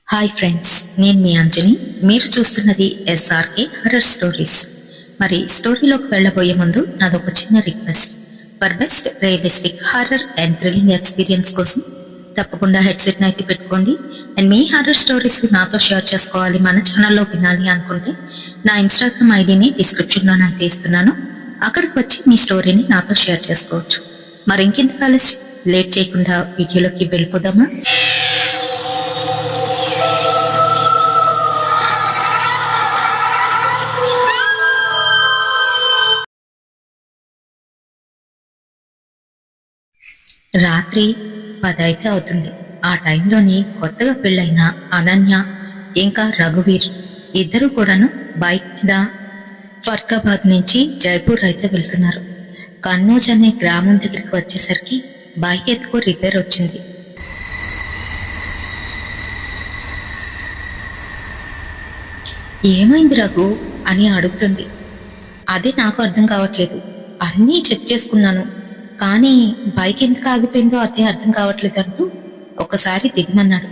Hi friends, నేను మీ అంజని. మీరు చూస్తున్నది ఎస్ఆర్కే హర్రర్ స్టోరీస్. మరి స్టోరీలోకి వెళ్ళబోయే ముందు నాదొక చిన్న request. For best realistic horror and thrilling experience కోసం తప్పకుండా హెడ్సెట్ని అయితే పెట్టుకోండి. అండ్ మీ హారర్ స్టోరీస్ నాతో షేర్ చేసుకోవాలి, మన ఛానల్లో వినాలి అనుకుంటే నా ఇన్స్టాగ్రామ్ ఐడిని డిస్క్రిప్షన్లోనైతే ఇస్తున్నాను. అక్కడికి వచ్చి మీ స్టోరీని నాతో షేర్ చేసుకోవచ్చు. మరి ఇంకెంత ఆలస్యం, లేట్ చేయకుండా వీడియోలోకి వెళ్ళిపోదామా? రాత్రి 10 అయితే అవుతుంది. ఆ టైంలోని కొత్తగా పెళ్ళైన అనన్య ఇంకా రఘువీర్ ఇద్దరు కూడాను బైక్ మీద ఫర్కాబాద్ నుంచి జైపూర్ అయితే వెళ్తున్నారు. కన్నూజ్ అనే గ్రామం దగ్గరికి వచ్చేసరికి బైక్ ఎత్తుకు రిపేర్ వచ్చింది. ఏమైంది రఘు అని అడుగుతుంది. అదే నాకు అర్థం కావట్లేదు. అన్నీ చెక్ చేసుకున్నాను, కానీ బైక్ ఎందుకు ఆగిపోయిందో అదే అర్థం కావట్లేదు అంటూ ఒకసారి దిగమన్నాడు.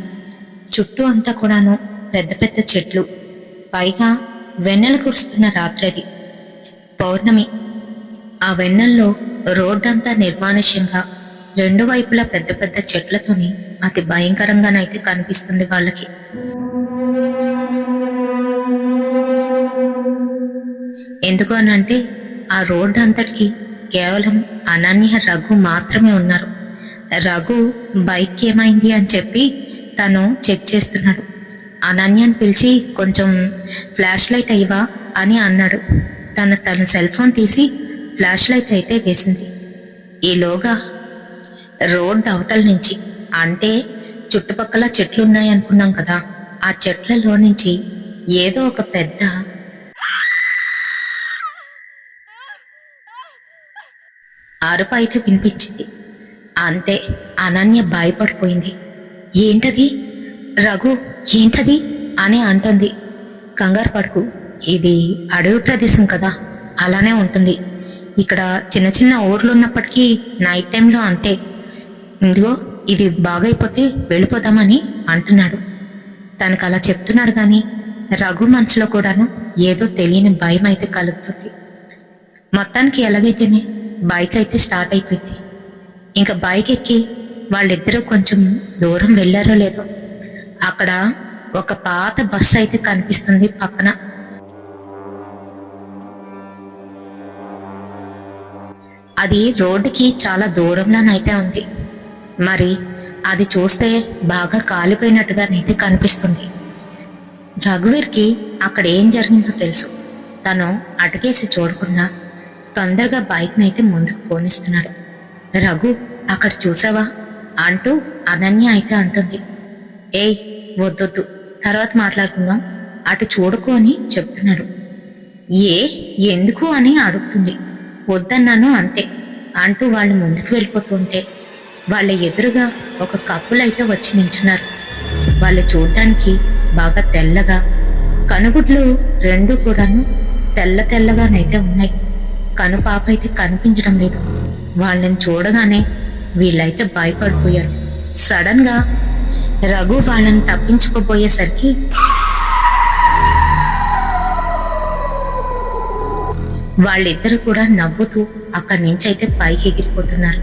చుట్టూ అంతా కూడాను పెద్ద పెద్ద చెట్లు, పైగా వెన్నెల కురుస్తున్న రాత్రి అది, పౌర్ణమి. ఆ వెన్నెల్లో రోడ్డంతా నిర్మానుష్యంగా రెండు వైపులా పెద్ద పెద్ద చెట్లతోని అతి భయంకరంగానైతే కనిపిస్తుంది వాళ్ళకి. ఎందుకు అనంటే ఆ రోడ్డు అంతటికి కేవలం అనన్య రఘు మాత్రమే ఉన్నారు. రఘు బైక్ ఏమైంది అని చెప్పి తను చెక్ చేస్తున్నాడు. అనన్యని పిలిచి కొంచెం ఫ్లాష్ లైట్ అయ్యవా అని అన్నాడు. తన సెల్ ఫోన్ తీసి ఫ్లాష్ లైట్ అయితే వేసింది. ఈలోగా రోడ్ అవతల నుంచి, అంటే చుట్టుపక్కల చెట్లు ఉన్నాయి అనుకున్నాం కదా, ఆ చెట్లలో నుంచి ఏదో ఒక పెద్ద అరుపు అయితే వినిపించింది. అంతే, అనన్య భయపడిపోయింది. ఏంటది రఘు, ఏంటది అని అంటుంది. కంగారు పడుకు, ఇది అడవి ప్రదేశం కదా, అలానే ఉంటుంది. ఇక్కడ చిన్న చిన్న ఊర్లు ఉన్నప్పటికీ నైట్ టైంలో అంతే. ఇదిగో ఇది బాగైపోతే వెళ్ళిపోదామని అంటున్నాడు. తనకు అలా చెప్తున్నాడు కానీ రఘు మనసులో కూడాను ఏదో తెలియని భయం అయితే కలుగుతుంది. మొత్తానికి ఎలాగైతేనే బైక్ అయితే స్టార్ట్ అయిపోయింది. ఇంకా బైక్ ఎక్కి వాళ్ళిద్దరూ కొంచెం దూరం వెళ్ళారో లేదో, అక్కడ ఒక పాత బస్సు అయితే కనిపిస్తుంది పక్కన. అది రోడ్డుకి చాలా దూరంలోనైతే ఉంది. మరి అది చూస్తే బాగా కాలిపోయినట్టుగానైతే కనిపిస్తుంది. రఘువీర్కి అక్కడ ఏం జరిగిందో తెలుసు. తను అటుకేసి చూడకుండా తొందరగా బైక్ని అయితే ముందుకు పోనిస్తున్నాడు. రఘు, అక్కడ చూసావా అంటూ అనన్య అయితే అంటుంది. ఏయ్ వద్దొద్దు, తర్వాత మాట్లాడుకుందాం, అటు చూడుకో అని చెప్తున్నాడు. ఎందుకు అని అడుగుతుంది. వద్దన్నాను అంతే అంటూ వాళ్ళు ముందుకు వెళ్ళిపోతుంటే వాళ్ళ ఎదురుగా ఒక కప్పులు అయితే వచ్చి నించున్నారు. వాళ్ళు చూడ్డానికి బాగా తెల్లగా, కనుగుడ్లు రెండు కూడాను తెల్లగానైతే ఉన్నాయి. కనుపాప అయితే కనిపించడం లేదు. వాళ్ళని చూడగానే వీళ్ళైతే భయపడిపోయారు. సడన్ గా రఘు వాళ్ళని తప్పించుకోబోయేసరికి వాళ్ళిద్దరు కూడా నవ్వుతూ అక్కడి నుంచి అయితే పైకి ఎగిరిపోతున్నారు.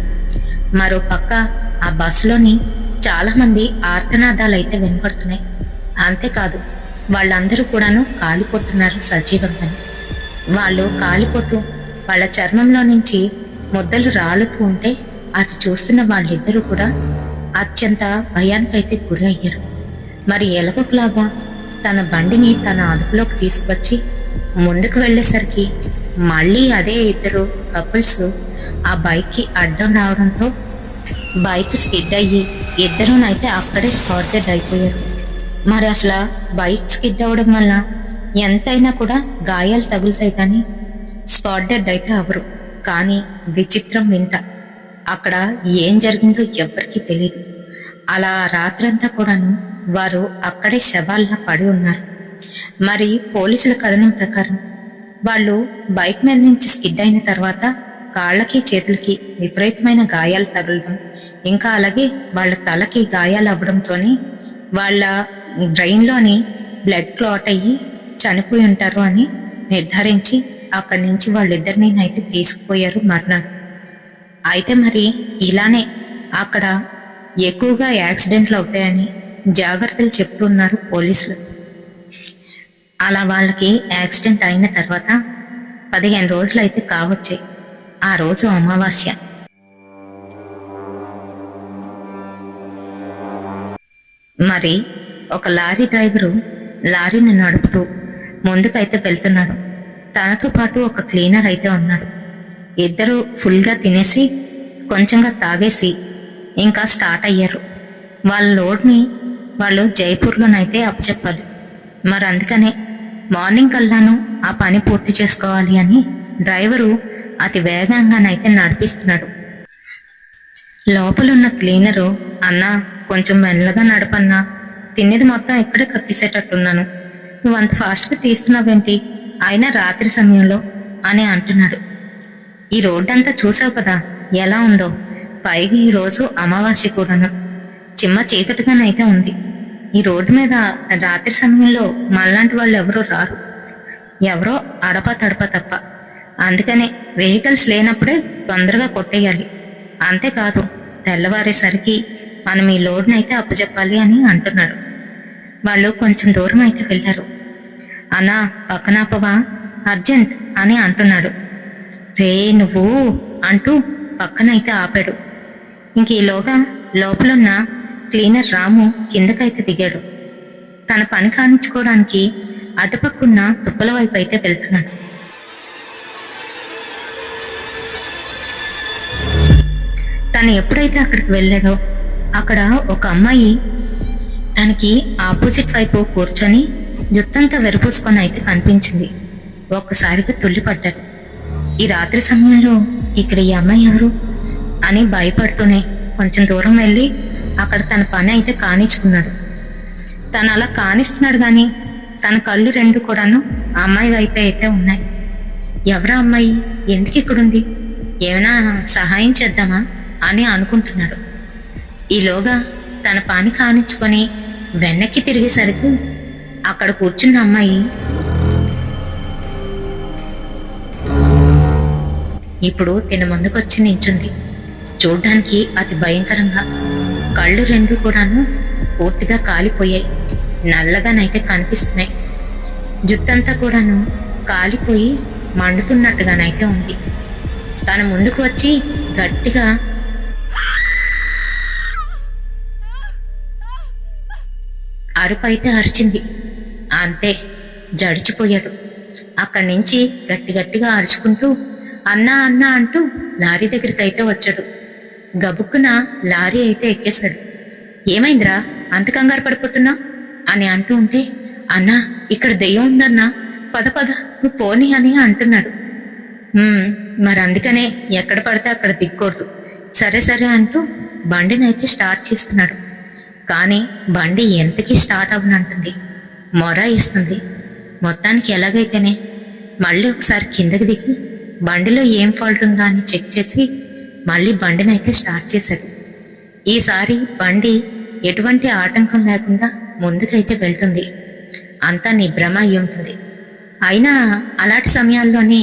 మరో పక్క ఆ బస్సులోని చాలా మంది ఆర్తనాదాలు అయితే వినపడుతున్నాయి. అంతేకాదు, వాళ్ళందరూ కూడాను కాలిపోతున్నారు సజీవంగా. వాళ్ళు కాలిపోతూ వాళ్ళ చర్మంలో నుంచి ముద్దలు రాలుతూ ఉంటే అది చూస్తున్న వాళ్ళిద్దరూ కూడా అత్యంత భయానికైతే గురి అయ్యారు. మరి ఎలగొకలాగా తన బండిని తన అదుపులోకి తీసుకొచ్చి ముందుకు వెళ్ళేసరికి మళ్ళీ అదే ఇద్దరు కపుల్స్ ఆ బైక్కి అడ్డం రావడంతో బైక్ స్కిడ్ అయ్యి ఇద్దరునైతే అక్కడే స్పాట్ డెడ్ అయిపోయారు. మరి అసలు బైక్ స్కిడ్ అవ్వడం వల్ల ఎంతైనా కూడా గాయాలు తగులుతాయి కానీ స్పాట్ డెడ్ అయితే అవరు. కానీ విచిత్రం వింత, అక్కడ ఏం జరిగిందో ఎవ్వరికీ తెలియదు. అలా రాత్రంతా కూడాను వారు అక్కడే శవాల్లా పడి ఉన్నారు. మరి పోలీసుల కథనం ప్రకారం వాళ్ళు బైక్ మీద నుంచి స్కిడ్ అయిన తర్వాత కాళ్ళకి చేతులకి విపరీతమైన గాయాలు తగలడం, ఇంకా అలాగే వాళ్ళ తలకి గాయాలు అవ్వడంతోనే వాళ్ళ బ్రెయిన్లోని బ్లడ్ క్లాట్ అయ్యి చనిపోయి ఉంటారు అని నిర్ధారించి అక్కడి నుంచి వాళ్ళిద్దరిని అయితే తీసుకుపోయారు మర్నాడు. అయితే మరి ఇలానే అక్కడ ఎక్కువగా యాక్సిడెంట్లు అవుతాయని జాగ్రత్తలు చెప్తున్నారు పోలీసులు. అలా వాళ్ళకి యాక్సిడెంట్ అయిన తర్వాత 15 రోజులు అయితే కావచ్చాయి. ఆ రోజు అమావాస్య. మరి ఒక లారీ డ్రైవరు లారీని నడుపుతూ ముందుకైతే వెళ్తున్నాడు. తనతో పాటు ఒక క్లీనర్ అయితే ఉన్నాడు. ఇద్దరు ఫుల్గా తినేసి కొంచెంగా తాగేసి ఇంకా స్టార్ట్ అయ్యారు. వాళ్ళ లోడ్ని వాళ్ళు జైపూర్లోనైతే అప్పచెప్పాలి. మరి అందుకనే మార్నింగ్ కల్లాను ఆ పని పూర్తి చేసుకోవాలి అని డ్రైవరు అతి వేగంగానైతే నడిపిస్తున్నాడు. లోపలున్న క్లీనరు, అన్నా కొంచెం మెల్లగా నడపన్నా, తినేది మొత్తం ఇక్కడే కక్కిసేటట్టున్నాను, నువ్వు అంత ఫాస్ట్గా తీస్తున్నావేంటి, అయినా రాత్రి సమయంలో అని అంటున్నాడు. ఈ రోడ్డంతా చూసావు కదా ఎలా ఉందో, పైగా ఈరోజు అమావాస్య కూడాను, చిమ్మ చీకటిగానైతే ఉంది. ఈ రోడ్డు మీద రాత్రి సమయంలో మనలాంటి వాళ్ళు ఎవరూ రారు, ఎవరో అడపా తడప తప్ప. అందుకనే వెహికల్స్ లేనప్పుడే తొందరగా కొట్టేయాలి. అంతేకాదు తెల్లవారేసరికి మనం ఈ లోడ్ని అయితే అప్పచెప్పాలి అని అంటున్నాడు. వాళ్ళు కొంచెం దూరం అయితే వెళ్ళారు. అన్నా పక్కనాపవా, అర్జెంట్ అని అంటున్నాడు. రే నువ్వు అంటూ పక్కనైతే ఆపాడు. ఇంక ఈలోగా లోపలున్న క్లీనర్ రాము కిందకైతే దిగాడు. తన పని కానించుకోవడానికి అటుపక్కున్న తుప్పల వైపు అయితే వెళ్తున్నాడు. తను ఎప్పుడైతే అక్కడికి వెళ్ళాడో అక్కడ ఒక అమ్మాయి తనకి ఆపోజిట్ వైపు కూర్చొని జుత్తంతా వెరపూసుకొని అయితే కనిపించింది. ఒక్కసారిగా తుల్లిపడ్డాడు. ఈ రాత్రి సమయంలో ఇక్కడ ఈ అమ్మాయి ఎవరు అని భయపడుతూనే కొంచెం దూరం వెళ్ళి అక్కడ తన పని అయితే కానిచ్చుకున్నాడు. తను అలా కానిస్తున్నాడు కానీ తన కళ్ళు రెండు కూడాను ఆ అమ్మాయి వైపే అయితే ఉన్నాయి. ఎవరా అమ్మాయి, ఎందుకు ఇక్కడుంది, ఏమైనా సహాయం చేద్దామా అని అనుకుంటున్నాడు. ఈలోగా తన పని కానిచ్చుకొని వెనక్కి తిరిగేసరికి అక్కడ కూర్చున్న అమ్మాయి ఇప్పుడు తిన ముందుకొచ్చి నించుంది. చూడ్డానికి అతి భయంకరంగా, కళ్ళు రెండు కూడాను పూర్తిగా కాలిపోయాయి, నల్లగానైతే కనిపిస్తున్నాయి. జుత్తంతా కూడాను కాలిపోయి మండుతున్నట్టుగానైతే ఉంది. తన ముందుకు వచ్చి గట్టిగా అరుపైతే అరిచింది. అంతే, జడిచిపోయాడు. అక్కడి నుంచి గట్టి గట్టిగా అరుచుకుంటూ అన్నా అన్నా అంటూ లారీ దగ్గరికి అయితే వచ్చాడు. గబుక్కున లారీ అయితే ఎక్కేశాడు. ఏమైందిరా అంత కంగారు పడిపోతున్నా అని అంటూ ఉంటే, అన్నా ఇక్కడ దెయ్యం ఉందన్నా, పద పద నువ్వు పోనీ అని అంటున్నాడు. మరి అందుకనే ఎక్కడ పడితే అక్కడ దిక్కకూడదు, సరే సరే అంటూ బండినైతే స్టార్ట్ చేస్తున్నాడు. కానీ బండి ఎంతకీ స్టార్ట్ అవ్వనంటుంది, మొర ఇస్తుంది. మొత్తానికి ఎలాగైతేనే మళ్ళీ ఒకసారి కిందకి దిగి బండిలో ఏం ఫాల్ట్ ఉందా అని చెక్ చేసి మళ్ళీ బండినైతే స్టార్ట్ చేశాడు. ఈసారి బండి ఎటువంటి ఆటంకం లేకుండా ముందుకైతే వెళ్తుంది. అంతా నిభ్రమ అయి ఉంటుంది. అయినా అలాంటి సమయాల్లోనే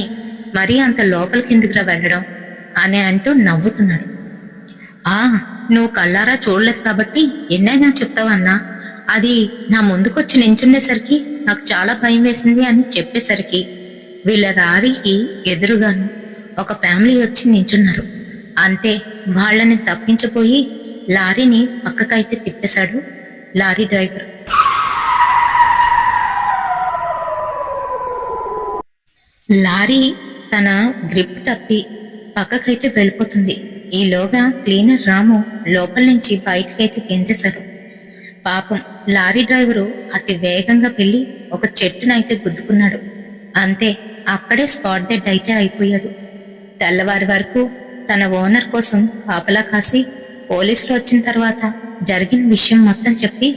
మరీ అంత లోపలికి ఎందుకురా వెళ్ళడం అని అంటూ నవ్వుతున్నాడు. నువ్వు కళ్ళారా చూడలేదు కాబట్టి ఎన్నైనా చెప్తావన్నా, అది నా ముందుకొచ్చి నించుండేసరికి నాకు చాలా భయం వేసింది అని చెప్పేసరికి వీళ్ళ లారీకి ఎదురుగాను ఒక ఫ్యామిలీ వచ్చి నించున్నారు. అంతే, వాళ్ళని తప్పించిపోయి లారీని పక్కకైతే తిప్పేశాడు లారీ డ్రైవర్. లారీ తన గ్రిప్ తప్పి పక్కకైతే వెళ్ళిపోతుంది. ఈలోగా క్లీనర్ రాము లోపల నుంచి బయటకైతే గెంతేశాడు. పాపం లారీ డ్రైవరు అతి వేగంగా వెళ్ళి ఒక చెట్టునైతే గుద్దుకున్నాడు. అంతే, అక్కడే స్పాట్ డెడ్ అయితే అయిపోయాడు. తెల్లవారి వరకు తన ఓనర్ కోసం కాపలా కాసి పోలీసులు వచ్చిన తర్వాత జరిగిన విషయం మొత్తం చెప్పి,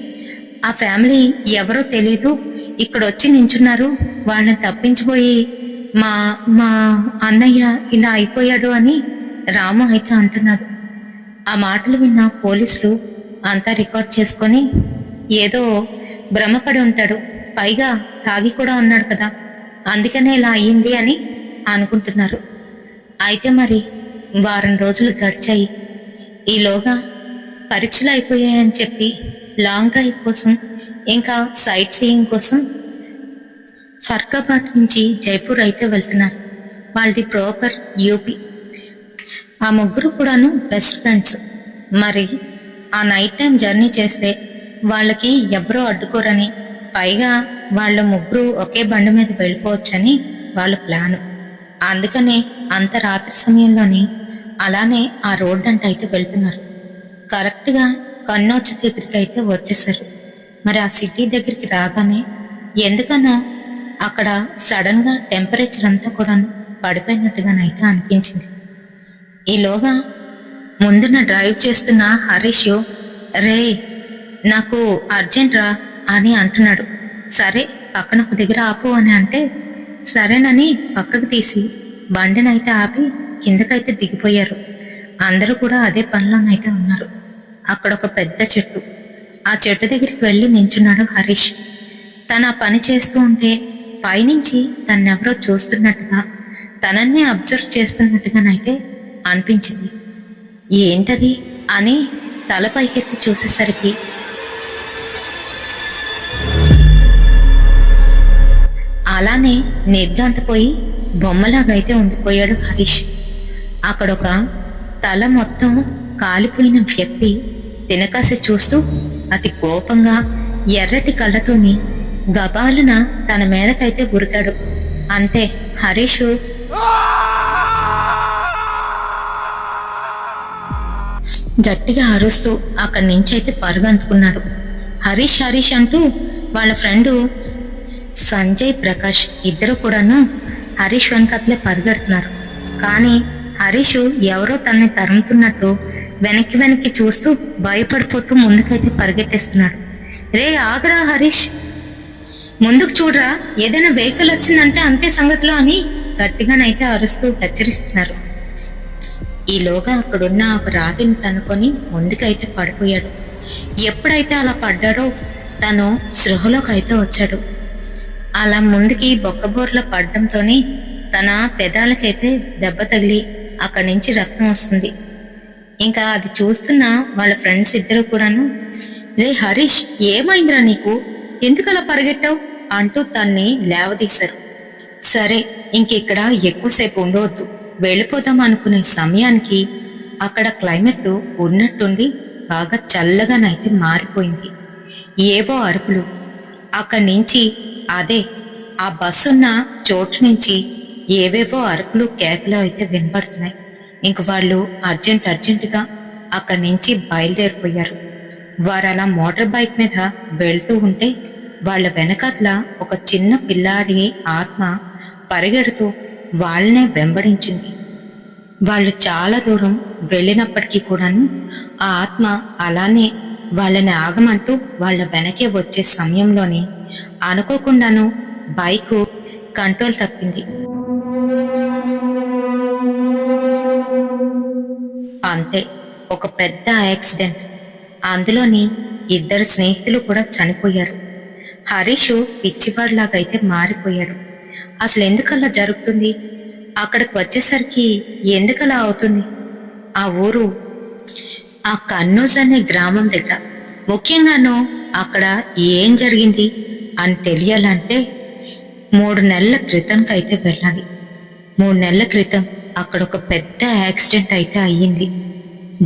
ఆ ఫ్యామిలీ ఎవరో తెలీదు, ఇక్కడొచ్చి నించున్నారు, వాళ్ళని తప్పించిపోయి మా మా అన్నయ్య ఇలా అయిపోయాడు అని రాము అయితే అంటున్నాడు. ఆ మాటలు విన్న పోలీసులు అంతా రికార్డ్ చేసుకొని ఏదో భ్రమపడి ఉంటాడు. పైగా తాగి కూడా ఉన్నాడు కదా, అందుకనే ఇలా అయ్యింది అని అనుకుంటున్నారు. అయితే మరి వారం రోజులు గడిచాయి. ఈలోగా పరీక్షలు అయిపోయాయని చెప్పి లాంగ్ డ్రైవ్ కోసం ఇంకా సైట్ సీయింగ్ కోసం ఫర్కాబాద్ నుంచి జైపూర్ అయితే వెళ్తున్నారు. వాళ్ళది ప్రాపర్ యూపీ. ఆ ముగ్గురు కూడాను బెస్ట్ ఫ్రెండ్స్. మరి ఆ నైట్ టైం జర్నీ చేస్తే వాళ్ళకి ఎవరూ అడ్డుకోరని, పైగా వాళ్ళ ముగ్గురు ఒకే బండి మీద వెళ్ళిపోవచ్చని వాళ్ళ ప్లాను. అందుకనే అంత రాత్రి సమయంలోనే అలానే ఆ రోడ్ అంట అయితే వెళ్తున్నారు. కరెక్ట్గా కన్నౌజ్ దగ్గరికి అయితే వచ్చేసారు. మరి ఆ సిటీ దగ్గరికి రాగానే ఎందుకనో అక్కడ సడన్ గా టెంపరేచర్ అంతా కూడా పడిపోయినట్టుగానైతే అనిపించింది. ఈలోగా ముందున డ్రైవ్ చేస్తున్న హరీష్, రే నాకు అర్జెంట్ రా అని అంటున్నాడు. సరే పక్కన ఒక దగ్గర ఆపు అని అంటే సరేనని పక్కకు తీసి బండినైతే ఆపి కిందకైతే దిగిపోయారు. అందరూ కూడా అదే పనిలోనైతే ఉన్నారు. అక్కడ ఒక పెద్ద చెట్టు, ఆ చెట్టు దగ్గరికి వెళ్ళి నించున్నాడు హరీష్. తన పని చేస్తూ ఉంటే పైనుంచి తన్నెవరో చూస్తున్నట్టుగా, తనన్నే అబ్జర్వ్ చేస్తున్నట్టుగానైతే అనిపించింది. ఏంటది అని తల పైకెత్తి చూసేసరికి అలానే నిర్ఘాంతపోయి బొమ్మలాగైతే ఉండిపోయాడు హరీష్. అక్కడొక తల మొత్తం కాలిపోయిన వ్యక్తి తినకాసి చూస్తూ అతి కోపంగా ఎర్రటి కళ్ళతోని గబాలున తన మీదకైతే ఉరికాడు. అంతే, హరీష్ గట్టిగా అరుస్తూ అక్కడి నుంచి అయితే పరుగంతుకున్నాడు. హరీష్ హరీష్ అంటూ వాళ్ళ ఫ్రెండు సంజయ్, ప్రకాష్ ఇద్దరు కూడాను హరీష్ వెనకట్లే పరిగెడుతున్నారు. కానీ హరీష్ ఎవరో తనని తరుముతున్నట్టు వెనక్కి వెనక్కి చూస్తూ భయపడిపోతూ ముందుకైతే పరిగెట్టేస్తున్నాడు. రే ఆగరా హరీష్, ముందుకు చూడరా, ఏదైనా వెహికల్ వచ్చిందంటే అంతే సంగతిలో అని గట్టిగానైతే అరుస్తూ హెచ్చరిస్తున్నారు. ఈలోగా అక్కడున్న ఒక రాతిని తనుకొని ముందుకైతే పడిపోయాడు. ఎప్పుడైతే అలా పడ్డాడో తను సృహలోకి అయితే వచ్చాడు. అలా ముందుకి బొక్కబోర్లో పడ్డంతోనే తన పెదాలకైతే దెబ్బ తగిలి అక్కడి నుంచి రక్తం వస్తుంది. ఇంకా అది చూస్తున్న వాళ్ళ ఫ్రెండ్స్ ఇద్దరు కూడాను, రే హరీష్ ఏమైందిరా నీకు, ఎందుకలా పరిగెట్టావు అంటూ తన్ని లేవదీశారు. సరే ఇంకిక్కడ ఎక్కువసేపు ఉండవద్దు, వెళ్ళిపోదాం అనుకునే సమయానికి అక్కడ క్లైమేట్ ఉన్నట్టుండి బాగా చల్లగానైతే మారిపోయింది. ఏవో అరుపులు అక్కడి నుంచి, అదే ఆ బస్సున్న చోటు నుంచి ఏవేవో అరుపులు కేకలు అయితే వినపడుతున్నాయి. ఇంక వాళ్ళు అర్జెంటుగా అక్కడి నుంచి బయలుదేరిపోయారు. వారు అలా మోటార్ బైక్ మీద వెళ్తూ ఉంటే వాళ్ళ వెనకాతల ఒక చిన్న పిల్లాడి ఆత్మ పరిగెడుతూ వాళ్ళనే వెంబడించింది. వాళ్ళు చాలా దూరం వెళ్ళినప్పటికీ కూడాను ఆ ఆత్మ అలానే వాళ్ళని ఆగమంటూ వాళ్ళ వెనకే వచ్చే సమయంలోనే అనుకోకుండాను బైకు కంట్రోల్ తప్పింది. అంతే, ఒక పెద్ద యాక్సిడెంట్. అందులోని ఇద్దరు స్నేహితులు కూడా చనిపోయారు. హరీష్ పిచ్చివాడిలాగైతే మారిపోయాడు. అసలు ఎందుకలా జరుగుతుంది, అక్కడికి వచ్చేసరికి ఎందుకలా అవుతుంది? ఆ ఊరు ఆ కన్నౌజ్ అనే గ్రామం దగ్గర, ముఖ్యంగాను అక్కడ ఏం జరిగింది అని తెలియాలంటే 3 నెలల క్రితంకైతే వెళ్ళాలి. 3 నెలల క్రితం అక్కడ ఒక పెద్ద యాక్సిడెంట్ అయితే అయ్యింది.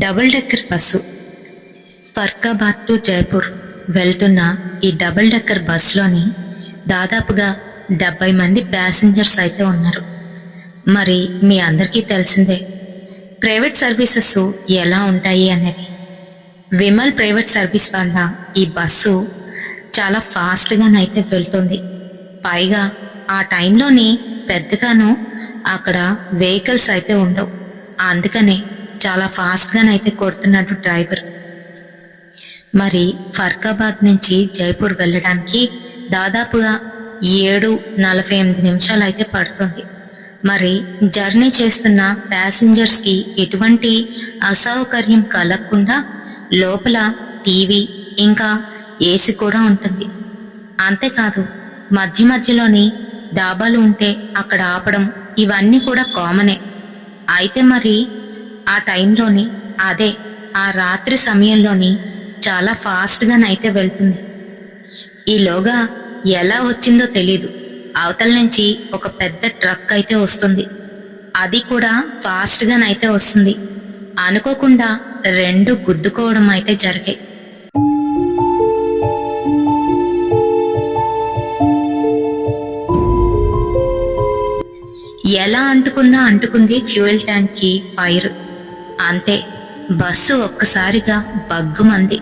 Double decker bus, Farrukhabad to Jaipur వెళ్తున్న ఈ డబుల్ డెక్కర్ బస్సులోని దాదాపుగా 70 మంది ప్యాసింజర్స్ అయితే ఉన్నారు. మరి మీ అందరికీ తెలిసిందే ప్రైవేట్ సర్వీసెస్ ఎలా ఉంటాయి అనేది. విమల్ ప్రైవేట్ సర్వీస్ వల్ల ఈ బస్సు చాలా ఫాస్ట్గానైతే వెళ్తుంది. పైగా ఆ టైంలోని పెద్దగాను అక్కడ వెహికల్స్ అయితే ఉండవు. అందుకనే చాలా ఫాస్ట్గానైతే కొడుతున్నాడు డ్రైవర్. మరి ఫర్కాబాద్ నుంచి జైపూర్ వెళ్ళడానికి దాదాపుగా 7:48 నిమిషాలు అయితే పడుతుంది. మరి జర్నీ చేస్తున్న ప్యాసింజర్స్కి ఎటువంటి అసౌకర్యం కలగకుండా లోపల టీవీ ఇంకా ఏసీ కూడా ఉంటుంది. అంతేకాదు మధ్య మధ్యలోని డాబాలు ఉంటే అక్కడ ఆపడం ఇవన్నీ కూడా కామనే. అయితే మరి ఆ టైంలోని అదే ఆ రాత్రి సమయంలోని చాలా ఫాస్ట్గానైతే వెళ్తుంది. ఈలోగా ఎలా వచ్చిందో తెలీదు, అవతల నుంచి ఒక పెద్ద ట్రక్ అయితే వస్తుంది. అది కూడా ఫాస్ట్గానైతే వస్తుంది. అనుకోకుండా రెండు గుద్దుకోవడం అయితే జరిగాయి. ఎలా అంటుకుంది ఫ్యూయల్ ట్యాంక్ కి ఫైర్. అంతే, బస్సు ఒక్కసారిగా బగ్గుమంది.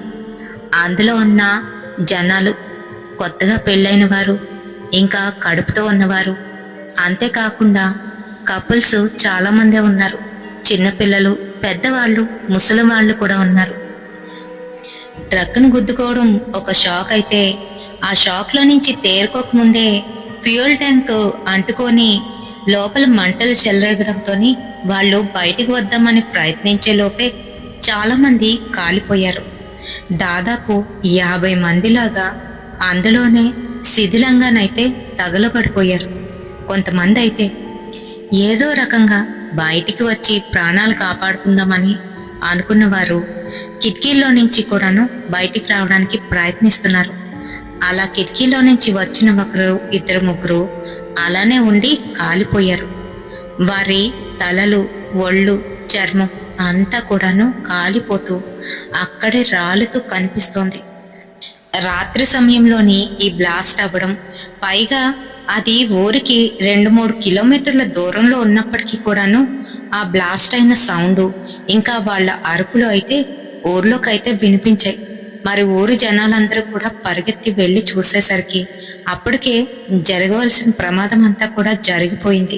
అందులో ఉన్న జనాలు కొత్తగా పెళ్ళైన వారు, ఇంకా కడుపుతో ఉన్నవారు, అంతేకాకుండా కపుల్స్ చాలా మందే ఉన్నారు. చిన్నపిల్లలు, పెద్దవాళ్ళు, ముసలి వాళ్ళు కూడా ఉన్నారు. ట్రక్ను గుద్దుకోవడం ఒక షాక్ అయితే, ఆ షాక్లో నుంచి తేరుకోకముందే ఫ్యూయల్ ట్యాంక్ అంటుకొని లోపల మంటలు చెలరేగడంతో వాళ్ళు బయటికి వద్దామని ప్రయత్నించే లోపే చాలా మంది కాలిపోయారు. దాదాపు 50 మందిలాగా అందులోనే శిథిలంగానైతే తగలబడిపోయారు. కొంతమంది అయితే ఏదో రకంగా బయటికి వచ్చి ప్రాణాలు కాపాడుకుందామని అనుకున్నవారు కిటికీల్లో నుంచి కూడాను బయటికి రావడానికి ప్రయత్నిస్తున్నారు. అలా కిటికీలో నుంచి వచ్చిన ఒకరు, ఇద్దరు, ముగ్గురు అలానే ఉండి కాలిపోయారు. వారి తలలు, ఒళ్ళు, చర్మం అంతా కూడాను కాలిపోతూ అక్కడే రాలుతూ కనిపిస్తోంది. రాత్రి సమయంలోని ఈ బ్లాస్ట్ అవ్వడం, పైగా అది ఊరికి 2-3 కిలోమీటర్ల దూరంలో ఉన్నప్పటికీ కూడాను ఆ బ్లాస్ట్ అయిన సౌండ్, ఇంకా వాళ్ళ అరుపులు అయితే ఊర్లోకైతే వినిపించాయి. మరి ఊరు జనాలందరూ కూడా పరిగెత్తి వెళ్ళి చూసేసరికి అప్పటికే జరగవలసిన ప్రమాదం అంతా కూడా జరిగిపోయింది.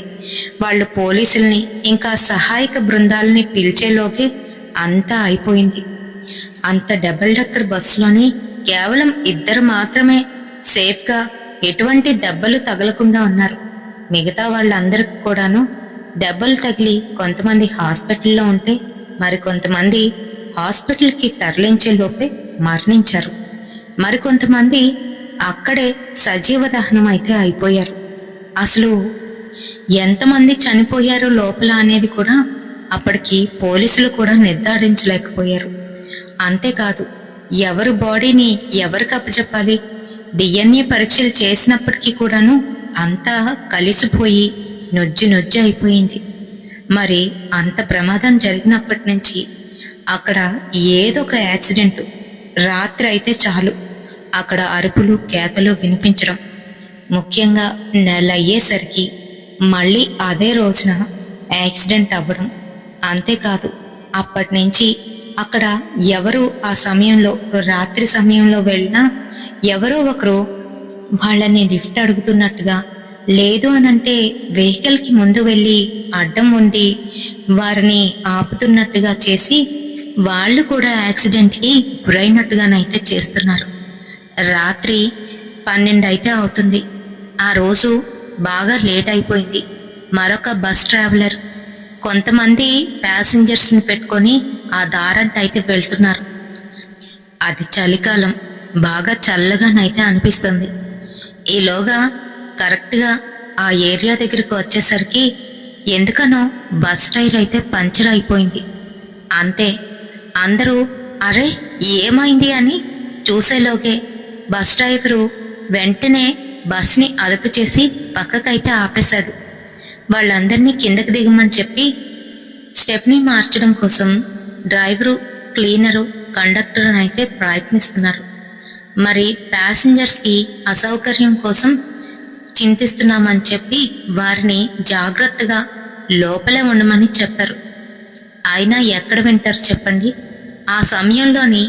వాళ్ళు పోలీసుల్ని ఇంకా సహాయక బృందాలని పిలిచేలోకే అంతా అయిపోయింది. అంత డబుల్ డెక్కర్ బస్సులోని కేవలం 2 మాత్రమే సేఫ్గా ఎటువంటి దెబ్బలు తగలకుండా ఉన్నారు. మిగతా వాళ్ళందరికి కూడాను దెబ్బలు తగిలి కొంతమంది హాస్పిటల్లో ఉంటే, మరి కొంతమంది హాస్పిటల్కి తరలించే లోపే మరణించారు. మరికొంతమంది అక్కడే సజీవ దహనం అయితే అయిపోయారు. అసలు ఎంతమంది చనిపోయారో లోపల అనేది కూడా అప్పటికి పోలీసులు కూడా నిర్ధారించలేకపోయారు. అంతేకాదు, ఎవరు బాడీని ఎవరికి అప్పచెప్పాలి, డిఎన్ఏ పరీక్షలు చేసినప్పటికీ కూడాను అంతా కలిసిపోయి నొజ్జు అయిపోయింది. మరి అంత ప్రమాదం జరిగినప్పటి నుంచి అక్కడ ఏదో ఒక యాక్సిడెంట్, రాత్రి అయితే చాలు అక్కడ అరుపులు, కేకలు వినిపించడం. ముఖ్యంగా నెల అయ్యేసరికి మళ్ళీ అదే రోజున యాక్సిడెంట్ అవ్వడం. అంతేకాదు, అప్పటి నుంచి అక్కడ ఎవరు ఆ సమయంలో, రాత్రి సమయంలో వెళ్ళినా ఎవరో ఒకరు వాళ్ళని లిఫ్ట్ అడుగుతున్నట్టుగా, లేదు అనంటే వెహికల్కి ముందు వెళ్ళి అడ్డం ఉండి వారిని ఆపుతున్నట్టుగా చేసి వాళ్ళు కూడా యాక్సిడెంట్కి గురైనట్టుగానైతే చేస్తున్నారు. రాత్రి 12 అయితే అవుతుంది. ఆ రోజు బాగా లేట్ అయిపోయింది. మరొక బస్ ట్రావెలర్ కొంతమంది ప్యాసింజర్స్ని పెట్టుకొని ఆ దారంట అయితే వెళ్తున్నారు. అది చలికాలం, బాగా చల్లగానైతే అనిపిస్తుంది. ఈలోగా కరెక్ట్గా ఆ ఏరియా దగ్గరికి వచ్చేసరికి ఎందుకనో బస్ టైర్ అయితే పంచర్ అయిపోయింది. అంతే, అందరూ అరే ఏమైంది అని చూసేలోగే బస్ డ్రైవరు వెంటనే బస్ని అదుపు చేసి పక్కకైతే ఆపేశాడు. వాళ్ళందరినీ కిందకి దిగమని చెప్పి స్టెప్ని మార్చడం కోసం డ్రైవరు, క్లీనరు, కండక్టర్ అయితే ప్రయత్నిస్తున్నారు. మరి ప్యాసింజర్స్కి అసౌకర్యం కోసం చింతిస్తున్నామని చెప్పి వారిని జాగ్రత్తగా లోపలే ఉండమని చెప్పారు. అయినా ఎక్కడ వింటారు చెప్పండి. ఆ సమయంలోని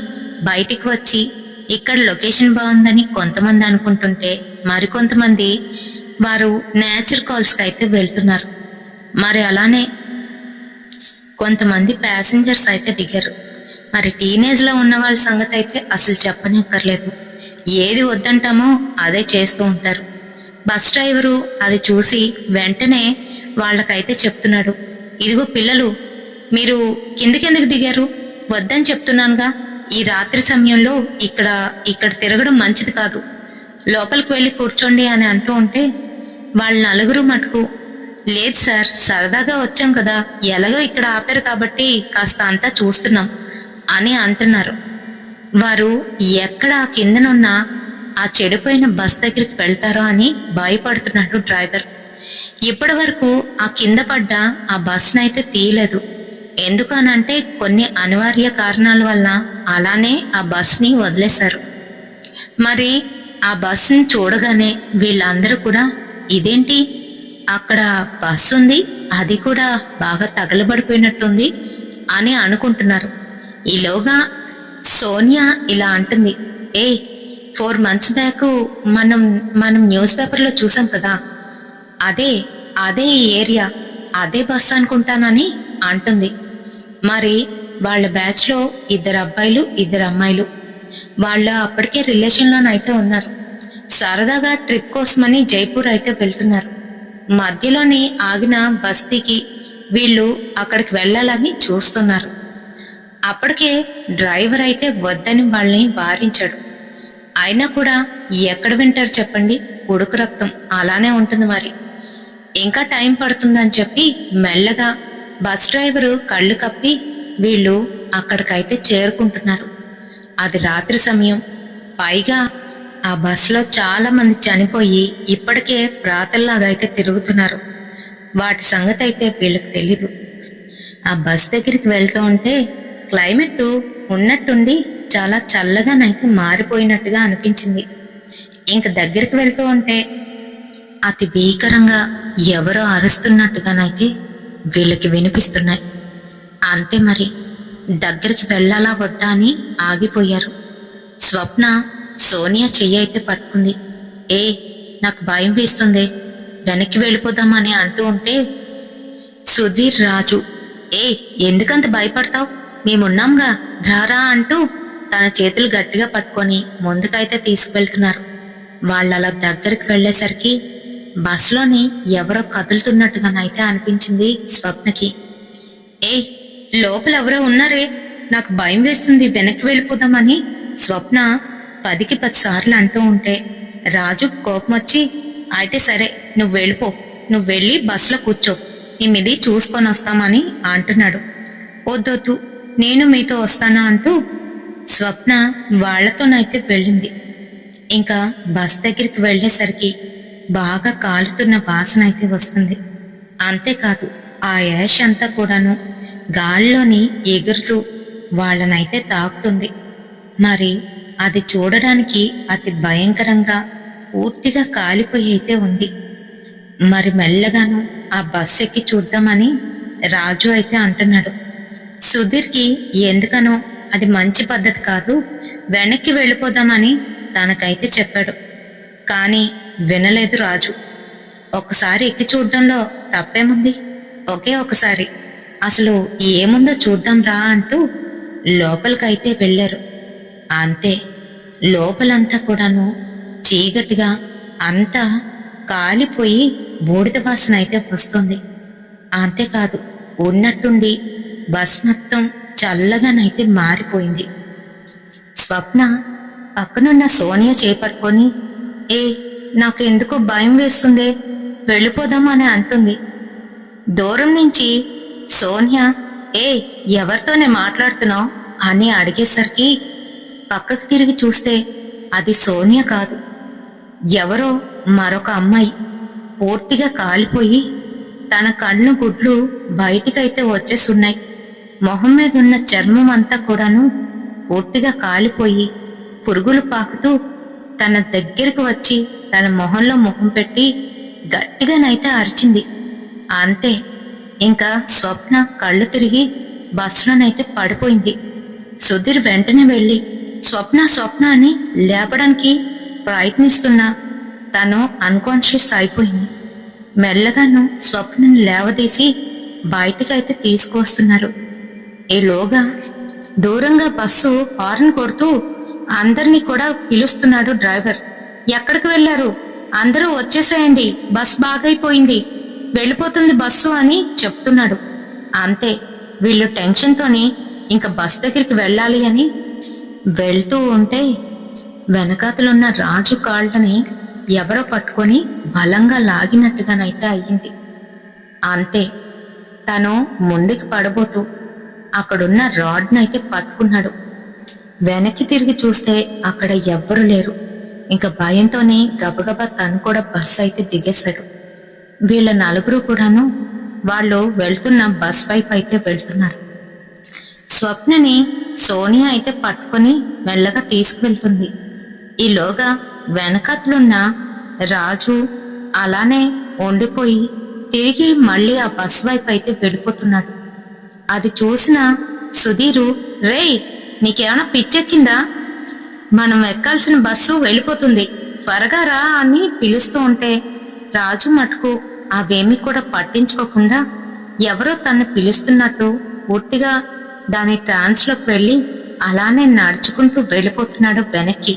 బయటికి వచ్చి ఇక్కడ లొకేషన్ బాగుందని కొంతమంది అనుకుంటుంటే, మరికొంతమంది వారు నేచర్ కాల్స్కి అయితే వెళ్తున్నారు. మరి అలానే కొంతమంది ప్యాసింజర్స్ అయితే దిగారు. మరి టీనేజ్లో ఉన్న వాళ్ళ సంగతి అయితే అసలు చెప్పనక్కర్లేదు. ఏది వద్దంటామో అదే చేస్తూ ఉంటారు. బస్ డ్రైవరు అది చూసి వెంటనే వాళ్ళకైతే చెప్తున్నాడు, ఇదిగో పిల్లలు, మీరు కిందకెందుకు దిగారు, వద్దని చెప్తున్నానుగా, ఈ రాత్రి సమయంలో ఇక్కడ తిరగడం మంచిది కాదు లోపలికి వెళ్ళి కూర్చోండి అని అంటూ ఉంటే వాళ్ళ నలుగురు మటుకు లేదు సార్, సరదాగా వచ్చాం కదా, ఎలాగో ఇక్కడ ఆపారు కాబట్టి కాస్త అంతా చూస్తున్నాం అని అంటున్నారు. వారు ఎక్కడ ఆ కిందనున్న ఆ చెడిపోయిన బస్ దగ్గరికి వెళ్తారో అని భయపడుతున్నాడు డ్రైవర్. ఇప్పటి వరకు ఆ కింద పడ్డ ఆ బస్సునైతే తీయలేదు. ఎందుకనంటే కొన్ని అనివార్య కారణాల వల్ల అలానే ఆ బస్ని వదిలేశారు. మరి ఆ బస్సుని చూడగానే వీళ్ళందరూ కూడా ఇదేంటి, అక్కడ బస్సు ఉంది, అది కూడా బాగా తగలబడిపోయినట్టుంది అని అనుకుంటున్నారు. ఈలోగా సోనియా ఇలా అంటుంది, 4 months బ్యాక్ మనం న్యూస్ పేపర్లో చూసాం కదా, అదే ఈ ఏరియా, అదే బస్సు అనుకుంటానని అంటుంది. మరి వాళ్ళ బ్యాచ్లో 2 అబ్బాయిలు 2 అమ్మాయిలు, వాళ్ళు అప్పటికే రిలేషన్లోనైతే ఉన్నారు. సరదాగా ట్రిప్ కోసమని జైపూర్ అయితే వెళ్తున్నారు. మధ్యలోని ఆగిన బస్తీకి వీళ్ళు అక్కడికి వెళ్ళాలని చూస్తున్నారు. అప్పటికే డ్రైవర్ అయితే వద్దని వాళ్ళని వారించాడు. అయినా కూడా ఎక్కడ వింటారు చెప్పండి, ఉడుకు రక్తం అలానే ఉంటుంది. మరి ఇంకా టైం పడుతుందని చెప్పి మెల్లగా బస్ డ్రైవరు కళ్ళు కప్పి వీళ్ళు అక్కడికైతే చేరుకుంటున్నారు. అది రాత్రి సమయం. పైగా ఆ బస్సులో చాలా మంది చనిపోయి ఇప్పటికే ప్రాతల్లాగా అయితే తిరుగుతున్నారు. వాటి సంగతి అయితే వీళ్ళకి తెలీదు. ఆ బస్ దగ్గరికి వెళ్తూ ఉంటే క్లైమేట్ ఉన్నట్టుండి చాలా చల్లగానైతే మారిపోయినట్టుగా అనిపించింది. ఇంక దగ్గరికి వెళ్తూ ఉంటే అతి భీకరంగా ఎవరో అరుస్తున్నట్టుగానైతే వీళ్ళకి వినిపిస్తున్నాయి. అంతే, మరి దగ్గరికి వెళ్ళాలా వద్దా అని ఆగిపోయారు. స్వప్న సోనియా చెయ్యి అయితే పట్టుకుంది. నాకు భయం వేస్తుంది, వెనక్కి వెళ్ళిపోదామని అంటూ ఉంటే సుధీర్, రాజు ఎందుకంత భయపడతావు, మేమున్నాంగా, రారా అంటూ తన చేతులు గట్టిగా పట్టుకొని ముందుకైతే తీసుకువెళ్తున్నారు. వాళ్ళు అలా దగ్గరికి వెళ్ళేసరికి బస్సులోని ఎవరో కదులుతున్నట్టుగానైతే అనిపించింది స్వప్నకి. లోపల ఎవరో ఉన్నారే, నాకు భయం వేస్తుంది, వెనక్కి వెళ్ళిపోదామని స్వప్న 10కి 10 సార్లు అంటూ ఉంటే రాజు కోపం వచ్చి, అయితే సరే నువ్వు వెళ్ళిపో, నువ్వు వెళ్ళి బస్సులో కూర్చో, మేమిది చూసుకొని వస్తామని అంటున్నాడు. వద్దొద్దు, నేను మీతో వస్తాను అంటూ స్వప్న వాళ్లతోనైతే వెళ్ళింది. ఇంకా బస్ దగ్గరికి వెళ్ళేసరికి బాగా కాలుతున్న వాసన అయితే వస్తుంది. అంతేకాదు ఆ యాష్ అంతా కూడాను గాల్లోని ఎగురుతూ వాళ్ళనైతే తాకుతుంది. మరి అది చూడడానికి అతి భయంకరంగా పూర్తిగా కాలిపోయి అయితే ఉంది. మరి మెల్లగాను ఆ బస్ ఎక్కి చూద్దామని రాజు అయితే అంటున్నాడు. సుధీర్కి ఎందుకనో అది మంచి పద్ధతి కాదు, వెనక్కి వెళ్ళిపోదామని తనకైతే చెప్పాడు. కానీ వినలేదు రాజు. ఒకసారి ఎక్కి చూడడంలో తప్పేముంది, ఒకే ఒకసారి, అసలు ఏముందో చూద్దాం రా అంటూ లోపలికైతే వెళ్ళారు. అంతే, లోపలంతా కూడాను చీకటిగా అంతా కాలిపోయి బూడిద వాసన అయితే వస్తుంది. అంతేకాదు ఉన్నట్టుండి బస్ మొత్తం చల్లగానైతే మారిపోయింది. స్వప్న పక్కనున్న సోనియా చేపట్టుకొని, నాకెందుకో భయం వేస్తుందే, వెళ్ళిపోదామని అంటుంది. దూరం నుంచి సోనియా ఎవరితోనే మాట్లాడుతున్నావు అని అడిగేసరికి పక్కకు తిరిగి చూస్తే అది సోనియా కాదు, ఎవరో మరొక అమ్మాయి. పూర్తిగా కాలిపోయి తన కళ్ళు గుడ్లు బయటికైతే వచ్చేసున్నాయి. మొహం మీద ఉన్న చర్మం అంతా కూడాను పూర్తిగా కాలిపోయి పురుగులు పాకుతూ తన దగ్గరకు వచ్చి తన మొహంలో మొహం పెట్టి గట్టిగానైతే అరిచింది. అంతే, ఇంకా స్వప్న కళ్ళు తిరిగి బస్సులోనైతే పడిపోయింది. సుధీర్ వెంటనే వెళ్ళి స్వప్న అని లేపడానికి ప్రయత్నిస్తున్నా తను అన్కాన్షియస్ అయిపోయింది. మెల్లగాను స్వప్నని లేవదీసి బయటకైతే తీసుకువస్తున్నారు. ఈలోగా దూరంగా బస్సు హార్న్ కొడుతూ అందరినీ కూడా పిలుస్తున్నాడు డ్రైవర్. ఎక్కడికి వెళ్లారు, అందరూ వచ్చేసేయండి, బస్ బాగైపోయింది, వెళ్ళిపోతుంది బస్సు అని చెప్తున్నాడు. అంతే, వీళ్ళు టెన్షన్తోని ఇంకా బస్ దగ్గరికి వెళ్ళాలి అని వెళ్తూ ఉంటే వెనకాతలున్న రాజు కాళ్ళని ఎవరో పట్టుకొని బలంగా లాగినట్టుగానైతే అయ్యింది. అంతే, తను ముందుకు పడబోతూ అక్కడున్న రాడ్నైతే పట్టుకున్నాడు. వెనక్కి తిరిగి చూస్తే అక్కడ ఎవ్వరూ లేరు. ఇంకా భయంతోనే గబగబా తను కూడా బస్సు అయితే దిగేశాడు. వీళ్ళ నలుగురు కూడాను వాళ్ళు వెళ్తున్న బస్ వైపు అయితే వెళ్తున్నారు. స్వప్నని సోనియా అయితే పట్టుకొని మెల్లగా తీసుకువెళ్తుంది. ఈలోగా వెనకట్లున్న రాజు అలానే ఉండిపోయి తిరిగి మళ్ళీ ఆ బస్ వైపు అయితే వెళ్ళిపోతున్నాడు. అది చూసిన సుధీరు, రేయ్ నీకేమైనా పిచ్చెక్కిందా? మనం ఎక్కాల్సిన బస్సు వెళ్ళిపోతుంది, త్వరగా రా అని పిలుస్తూ ఉంటే రాజు మటుకు అవేమీ కూడా పట్టించుకోకుండా ఎవరో తను పిలుస్తున్నట్టు పూర్తిగా దాని ట్రాన్స్లోకి వెళ్ళి అలానే నడుచుకుంటూ వెళ్ళిపోతున్నాడు వెనక్కి.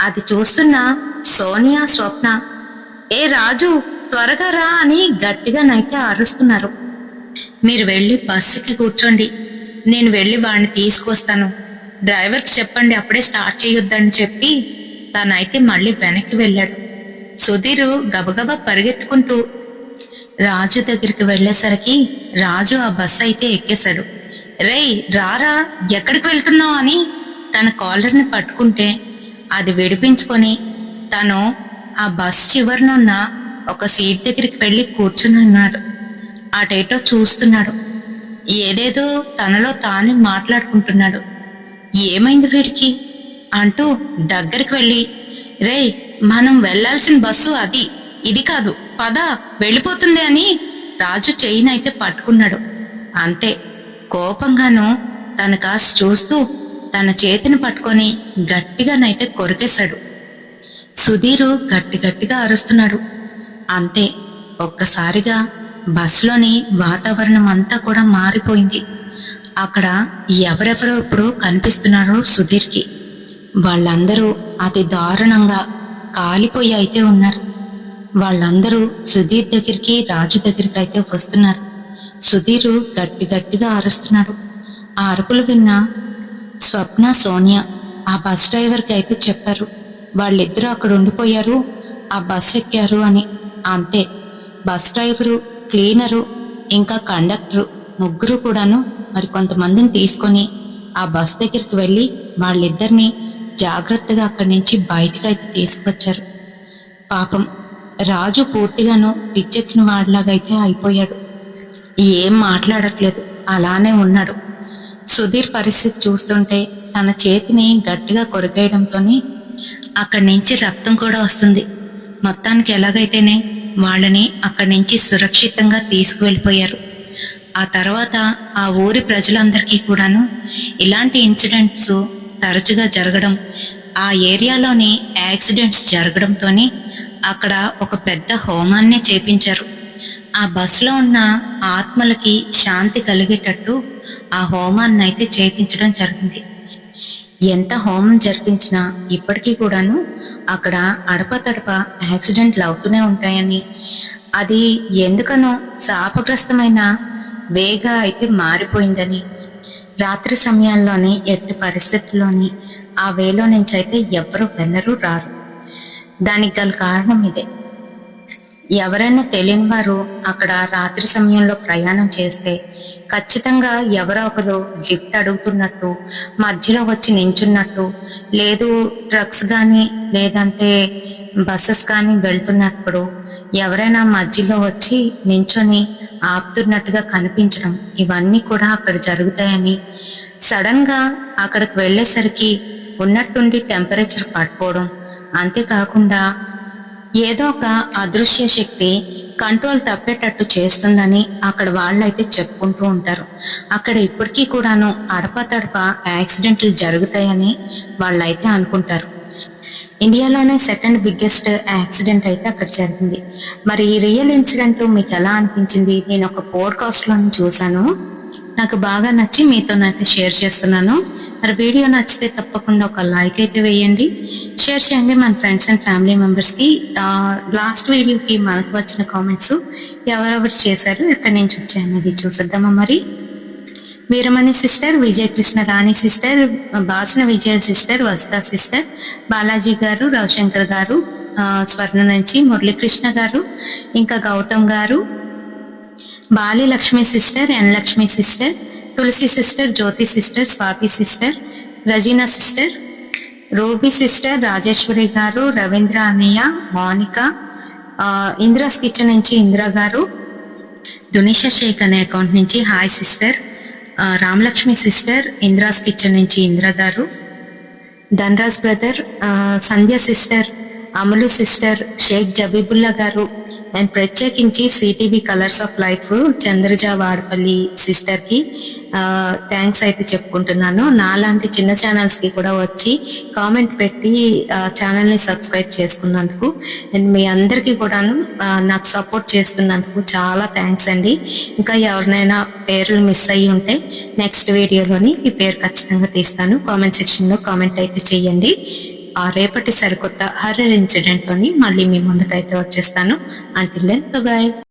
అది చూస్తున్న సోనియా, స్వప్న, ఏ రాజు త్వరగా రా అని గట్టిగానైతే అరుస్తున్నారు. మీరు వెళ్ళి బస్సుకి కూర్చోండి, నేను వెళ్ళి వాడిని తీసుకొస్తాను, డ్రైవర్కి చెప్పండి అప్పుడే స్టార్ట్ చేయొద్దని చెప్పి తనైతే మళ్ళీ వెనక్కి వెళ్ళాడు. సుధీరు గబగబా పరిగెట్టుకుంటూ రాజు దగ్గరికి వెళ్ళేసరికి రాజు ఆ బస్సు అయితే ఎక్కేశాడు. రేయ్ రారా, ఎక్కడికి వెళ్తున్నావు అని తన కాలర్ని పట్టుకుంటే అది విడిపించుకొని తను ఆ బస్ చివరినున్న ఒక సీట్ దగ్గరికి వెళ్ళి కూర్చుని ఉన్నాడు. అటేటో చూస్తున్నాడు. ఏదేదో తనలో తానే మాట్లాడుకుంటున్నాడు. ఏమైంది వీడికి అంటూ దగ్గరికి వెళ్ళి, రేయ్ మనం వెళ్లాల్సిన బస్సు అది, ఇది కాదు, పద వెళ్ళిపోతుంది అని రాజు చెయ్యినైతే పట్టుకున్నాడు. అంతే, కోపంగాను తన కాస్త చూస్తూ తన చేతిని పట్టుకొని గట్టిగానైతే కొరికేశాడు. సుధీరు గట్టిగా అరుస్తున్నాడు. అంతే, ఒక్కసారిగా బస్సులోని వాతావరణం అంతా కూడా మారిపోయింది. అక్కడ ఎవరెవరో ఇప్పుడు కనిపిస్తున్నారో సుధీర్కి. వాళ్ళందరూ అతి దారుణంగా కాలిపోయి అయితే ఉన్నారు. వాళ్ళందరూ సుధీర్ దగ్గరికి, రాజు దగ్గరికి అయితే వస్తున్నారు. సుధీరు గట్టిగా అరుస్తున్నాడు. ఆ అరుపులు విన్న స్వప్న, సోనియా ఆ బస్ డ్రైవర్కి అయితే చెప్పారు, వాళ్ళిద్దరూ అక్కడ ఉండిపోయారు, ఆ బస్ ఎక్కారు అని. అంతే, బస్ డ్రైవరు, క్లీనరు ఇంకా కండక్టరు ముగ్గురు కూడాను మరి కొంతమందిని తీసుకొని ఆ బస్ దగ్గరికి వెళ్ళి వాళ్ళిద్దరిని జాగ్రత్తగా అక్కడి నుంచి బయటకైతే తీసుకొచ్చారు. పాపం రాజు పూర్తిగాను పిచ్చెక్కిన వాడిలాగైతే అయిపోయాడు. ఏం మాట్లాడట్లేదు, అలానే ఉన్నాడు. సుధీర్ పరిస్థితి చూస్తుంటే తన చేతిని గట్టిగా కొరికేయడంతోనే అక్కడి నుంచి రక్తం కూడా వస్తుంది. మొత్తానికి ఎలాగైతేనే వాళ్ళని అక్కడి నుంచి సురక్షితంగా తీసుకువెళ్ళిపోయారు. ఆ తర్వాత ఆ ఊరి ప్రజలందరికీ కూడాను ఇలాంటి ఇన్సిడెంట్స్ తరచుగా జరగడం, ఆ ఏరియాలోని యాక్సిడెంట్స్ జరగడంతోనే అక్కడ ఒక పెద్ద హోమాన్నే చేపించారు. ఆ బస్సులో ఉన్న ఆత్మలకి శాంతి కలిగేటట్టు ఆ హోమాన్ని అయితే చేపించడం జరిగింది. ఎంత హోమం జరిపించినా ఇప్పటికీ కూడాను అక్కడ అడపతడప యాక్సిడెంట్లు అవుతూనే ఉంటాయని, అది ఎందుకనో శాపగ్రస్తమైన వేగా అయితే మారిపోయిందని, రాత్రి సమయాల్లోని ఎట్టి పరిస్థితుల్లోని ఆ వేలో నుంచి అయితే ఎవరు వెళ్ళరు, రారు. దానికి గల కారణం ఇదే. ఎవరైనా తెలియని వారు అక్కడ రాత్రి సమయంలో ప్రయాణం చేస్తే ఖచ్చితంగా ఎవరో ఒకరు లిఫ్ట్ అడుగుతున్నట్టు, మధ్యలో వచ్చి నించున్నట్టు, లేదు ట్రక్స్ కానీ లేదంటే బస్సెస్ కానీ వెళ్తున్నప్పుడు ఎవరైనా మధ్యలో వచ్చి నించొని ఆపుతున్నట్టుగా కనిపించడం, ఇవన్నీ కూడా అక్కడ జరుగుతాయని, సడన్ గా అక్కడికి వెళ్ళేసరికి ఉన్నట్టుండి టెంపరేచర్ పడిపోవడం, అంతేకాకుండా ఏదో ఒక అదృశ్య శక్తి కంట్రోల్ తప్పేటట్టు చేస్తుందని అక్కడ వాళ్ళైతే చెప్పుకుంటూ ఉంటారు. అక్కడ ఇప్పటికీ కూడాను అడపతడప యాక్సిడెంట్లు జరుగుతాయని వాళ్ళైతే అనుకుంటారు. ఇండియాలోనే సెకండ్ బిగ్గెస్ట్ యాక్సిడెంట్ అయితే అక్కడ జరిగింది. మరి ఈ రియల్ ఇన్సిడెంట్ మీకు ఎలా అనిపించింది? నేను ఒక పోడ్కాస్ట్లోని చూశాను, నాకు బాగా నచ్చి మీతోనైతే షేర్ చేస్తున్నాను. మరి వీడియో నచ్చితే తప్పకుండా ఒక లైక్ అయితే వేయండి, షేర్ చేయండి మన ఫ్రెండ్స్ అండ్ ఫ్యామిలీ మెంబర్స్కి. లాస్ట్ వీడియోకి మనకు వచ్చిన కామెంట్స్ ఎవరెవరు చేశారు, ఎక్కడి నుంచి వచ్చాయనేది చూసేద్దామా. మరి వీరమణి సిస్టర్, విజయకృష్ణ రాణి సిస్టర్, బాసన విజయ సిస్టర్, వస్తా సిస్టర్, బాలాజీ గారు, రవిశంకర్ గారు, స్వర్ణ నుంచి మురళీకృష్ణ గారు, ఇంకా గౌతమ్ గారు, Bali Lakshmi sister, N Lakshmi sister, Tulasi sister, Jyothi sister, Swathi sister, Rajeena sister, Ruby sister, Rajeshwari గారు, రవీంద్ర అన్నయ్య, మోనిక, ఇందిరాస్ కిచెన్ నుంచి ఇందిరా గారు, దునిషా షేక్ అనే అకౌంట్ నుంచి hi sister, Ramalakshmi sister, Indira's kitchen నుంచి ఇందిరా గారు, ధనరాజ్ బ్రదర్, సంధ్య సిస్టర్, అమలు సిస్టర్, షేక్ జబీబుల్లా గారు, అండ్ ప్రత్యేకించి CTV colours of life Chandraja Vadapalli sister కి థ్యాంక్స్ అయితే చెప్పుకుంటున్నాను. నాలాంటి చిన్న ఛానల్స్ కి కూడా వచ్చి కామెంట్ పెట్టి ఛానల్ ని సబ్స్క్రైబ్ చేసుకున్నందుకు అండ్ మీ అందరికీ కూడాను నాకు సపోర్ట్ చేస్తున్నందుకు చాలా థ్యాంక్స్ అండి. ఇంకా ఎవరినైనా పేర్లు మిస్ అయ్యి ఉంటే నెక్స్ట్ వీడియోలోని మీ పేరు ఖచ్చితంగా తీస్తాను. కామెంట్ సెక్షన్ లో కామెంట్ అయితే చెయ్యండి. రేపటి సరికొత్త హర్రర్ ఇన్సిడెంట్ తోని మళ్ళీ మీ ముందుకైతే వచ్చేస్తాను. Until then by.